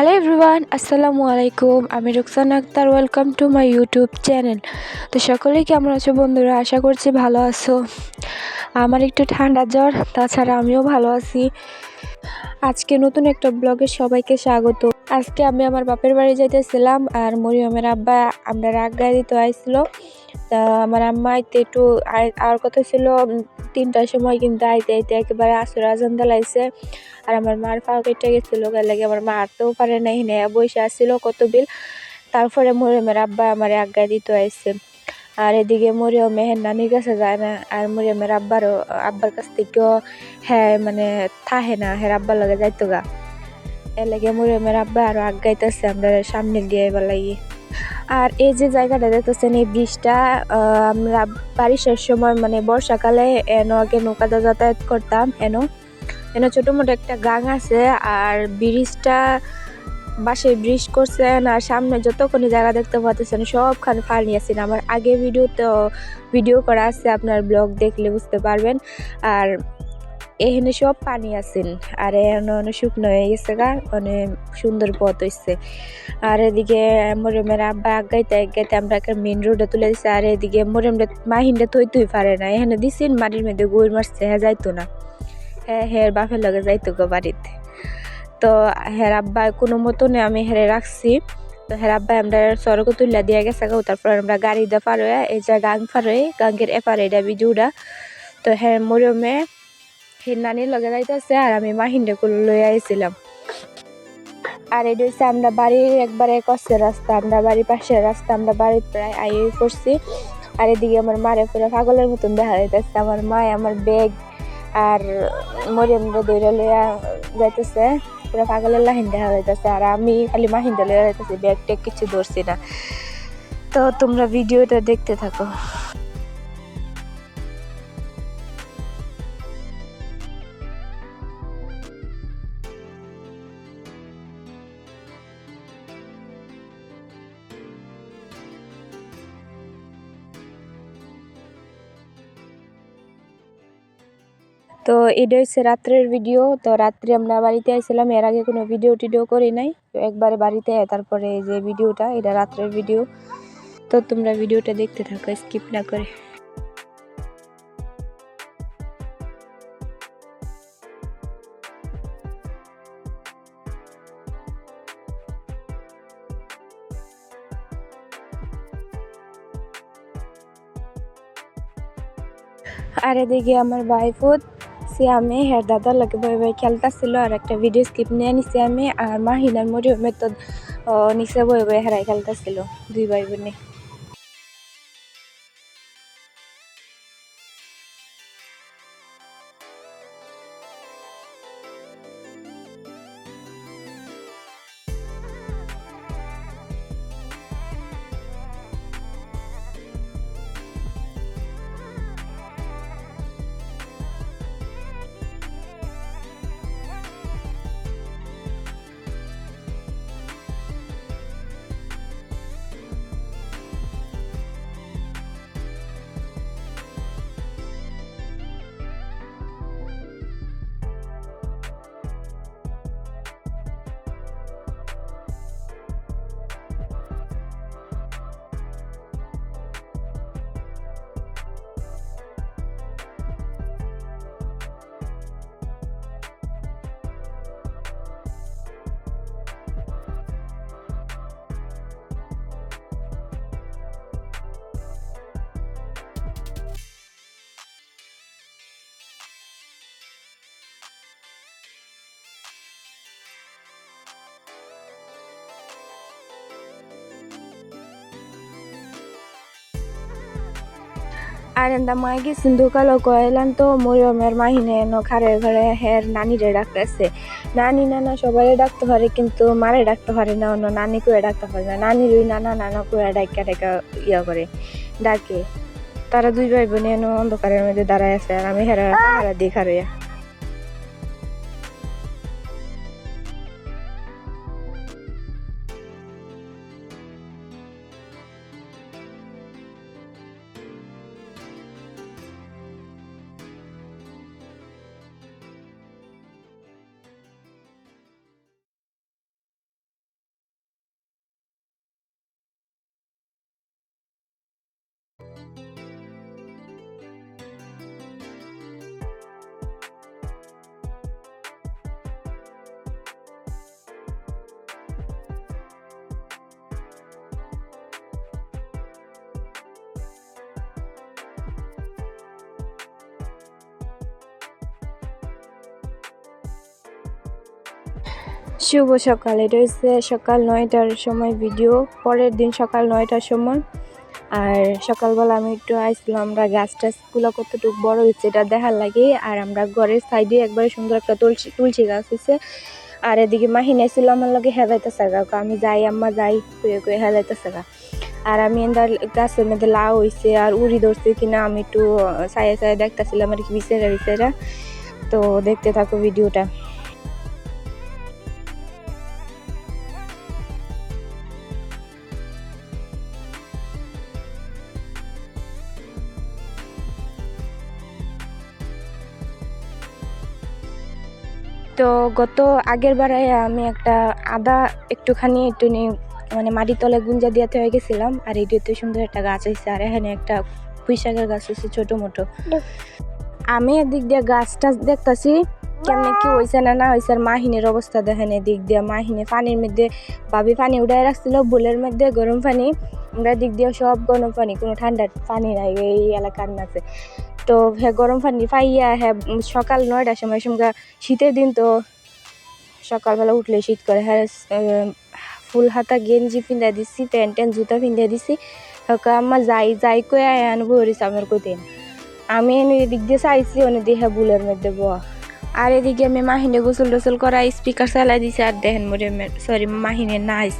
Hello everyone, আসসালামু আলাইকুম। আমি Ruksana Akhtar. Welcome to my YouTube channel. তো সকলেই কেমন আছো বন্ধুরা? আশা করছি ভালো আছো। আমার একটু ঠান্ডা জ্বর, তাছাড়া আমিও ভালো আছি। আজকে নতুন একটা ব্লগে সবাইকে স্বাগত। আজকে আমি আমার বাপের বাড়ি যাইতেছিলাম, আর মরিয়মের আব্বা আমরা আজ্ঞা দিতে আইছিল। তা আমার আম্মা আইতে একটু আর কথা ছিল 3টার সময়, কিন্তু আইতে আইতে একেবারে আসর আজান দিলাইছে। আর আমার মার পা কেটে গেছিল, লাগে আমার মা হাঁটতেও পারে না, হিনে বসে আসছিল কত বিল। তারপরে মরিয়মের আব্বা আমার আজ্ঞা দিতে আইছে। আর এদিকে মরিয়ম মেহের নানির কাছে যায় না, আর মরিয়মের আব্বার কাছ থেকেও হ্যাঁ মানে থাহে না, হ্যাঁ আব্বার লগে যাইতো গা। এর লাগে মরিয়মের আব্বা আরো আজ্ঞাইতেছে আমরা সামনে দিয়ে এবার লাগি। আর এই যে জায়গাটা দেখতেছেন, এই ব্রিজটা আমরা বারিশের সময় মানে বর্ষাকালে আগে নৌকাতে যাতায়াত করতাম। এনে ছোট মোটো একটা গাং আছে, আর ব্রিজটা বাসে ব্রিজ করছেন। আর সামনে যতক্ষণ জায়গা দেখতে পাচ্ছেন সবখানে পানি আছে। আমার আগে ভিডিও করা আছে, আপনার ব্লগ দেখলে বুঝতে পারবেন। আর এখানে সব পানি আছেন, আর এখানে অনেক শুকনো হয়ে গেছে গা, অনেক সুন্দর পথ হয়েছে। আর এদিকে মরিয়মের আব্বা আগাইতে আমরা একটা মেন রোডে তুলে দিচ্ছে। আর এদিকে মরিয়মটা মাহিনটা থইতেই পারে না, এখানে দিচ্ছেন মাটির মধ্যে গুড় মারছে, হ্যাঁ যাইতো না, হ্যাঁ বাপের লগে যাইতো গো বাড়িতে। তো হের আব্বা কোনো মতনে আমি হেরে রাখছি। তো হের আব্বা আমরা সড়ক তুলিয়া দিয়ে গেছে গো। তারপর আমরা গাড়ি দিয়ে পার হয়ে এই যে গাং পার হয়ে গাঙ্গের এপারে এটা বিজুটা। তো হ্যাঁ মরিয়মে হে নানির লগে যাইতেছে, আর আমি মাহিন্ডে কুল লই আইছিলাম। আর এটা হচ্ছে আমরা বাড়ির একবারে কষ্টের রাস্তা, আমরা বাড়ির পাশের রাস্তা, আমরা বাড়ির প্রায় আইয়ে পড়ছি। আর এদিকে আমার মারে পুরো পাগলের মতন দেখা যাইতেছে। আমার মা আমার ব্যাগ আর মরিয়মরা দৌড়ে লইয়া যাইতেছে, পুরো পাগলের লাহিন দেখা যাইতেছে। আর আমি খালি মাহিন্দা লইয়া যাইতেছি, ব্যাগ ট্যাগ কিছু ধরছি না। তো তোমরা ভিডিওটা দেখতে থাকো। তো এটা হচ্ছে রাত্রের ভিডিও। তো রাত্রে আমরা বাড়িতে আইছিলাম, এর আগে কোনো ভিডিও করি নাই। তো একবারে বাড়িতে তারপরে এই যে ভিডিওটা, এটা রাত্রের ভিডিও। তো তোমরা ভিডিওটা দেখতে থাকো স্কিপ না করে। আর এদিকে আমার ভাইফুত সিয়ামে হের দাদার লাগে বই খেলতেছিল, আর একটা ভিডিও স্কিপ নিয়ে নিছি আমি। আর মাহিনার মরিয়মের তো নিচে বই হেরাই খেলতেছিল, দুই ভাই বোনে। আর এন্দা মাই গেছেন ঢুকালো কয়লান, তো মরিয়মের মাহিনে খারের ঘরে হের নানিরে ডাকতেছে। নানি নানা সবাই ডাকতে পারে, কিন্তু মারে ডাকতে পারে না, অন্য নানি করে ডাকতে পারে না। নানির ওই নানা নানা করে ডাকা ইয়া করে ডাকে। তারা দুই ভাই বোনে অন্ধকারের মধ্যে দাঁড়ায় আছে, আর আমি হেরা পাহারা দিয়ে খারইয়া। শুভ সকাল। এটা হচ্ছে সকাল 9টার সময় ভিডিও, পরের দিন সকাল 9টার সময়। আর সকালবেলা আমি একটু আইছিলাম আমরা গাছ টাছগুলো কতটুকু বড় হয়েছে এটা দেখার লাগে। আর আমরা ঘরের সাইডে একবারে সুন্দর একটা তুলসী গাছ হয়েছে। আর এদিকে মাহি নেছিল আমার লগে হেলাইতেছে গা, আমি যাই আম্মা যাই কয়ে হেলাইতেছে গা। আর আমি এন্দার গাছের মধ্যে লাউ হয়েছে আর উড়ি ধরছে কিনা আমি একটু ছায়া ছায়া দেখতেছিলাম আর কি বিচারা। তো দেখতে থাকো ভিডিওটা। তো আগের বারে আমি একটা আদা একটুখানি মানে মাটির তলে গুঞ্জা দিয়াতে হয়ে গেছিলাম। আর এটিতে সুন্দর একটা গাছ হয়েছে। আর এখানে একটা পুঁইশাকের গাছ হয়েছে ছোটো মোটো। আমি এদিক দিয়ে গাছটা দেখতেছি কেমনে কি হয়েছে না হয়েছে। আর মাহিনের অবস্থা দেখেন, এদিক দিয়ে মাহিনে পানির মধ্যে ভাবি পানি উঠাই রাখছিল বোলের মধ্যে গরম পানি। আমরা দিক দিয়ে সব গরম পানি, কোনো ঠান্ডা পানি নাই এই এলাকার মাঝে। তো হ্যাঁ গরম পানি পাইয়া হ্যাঁ সকাল 9টার সময় শীতের দিন তো সকালবেলা উঠলে শীত করে। হ্যাঁ ফুল হাতা গেঞ্জি পিন্ধা দিছি, প্যান্ট জুতা পিন্ধা দিছি। আম্মা যাই কয়ে আনবো হরিস আমার কোথায়। আমি এদিক দিয়ে চাইছি অনেক দিয়ে হ্যাঁ বুলের মধ্যে বয়া। আর এদিকে আমি মাহিনে গোসল টোসল করা স্পিকার চালাই দিছি। আর দেখেন মাহিনে নাইস।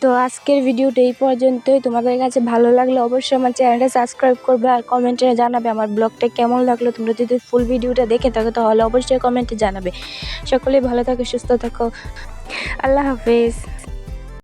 তো আজকের ভিডিওটা এই পর্যন্তই। তোমাদের কাছে ভালো লাগলে অবশ্যই আমার চ্যানেলটা সাবস্ক্রাইব করবে আর কমেন্টে জানাবে আমার ব্লগটা কেমন লাগলো। তোমরা যদি ফুল ভিডিওটা দেখে থাকো তাহলে অবশ্যই কমেন্টে জানাবে। সকলেই ভালো থাকো, সুস্থ থাকো। আল্লাহ হাফেজ।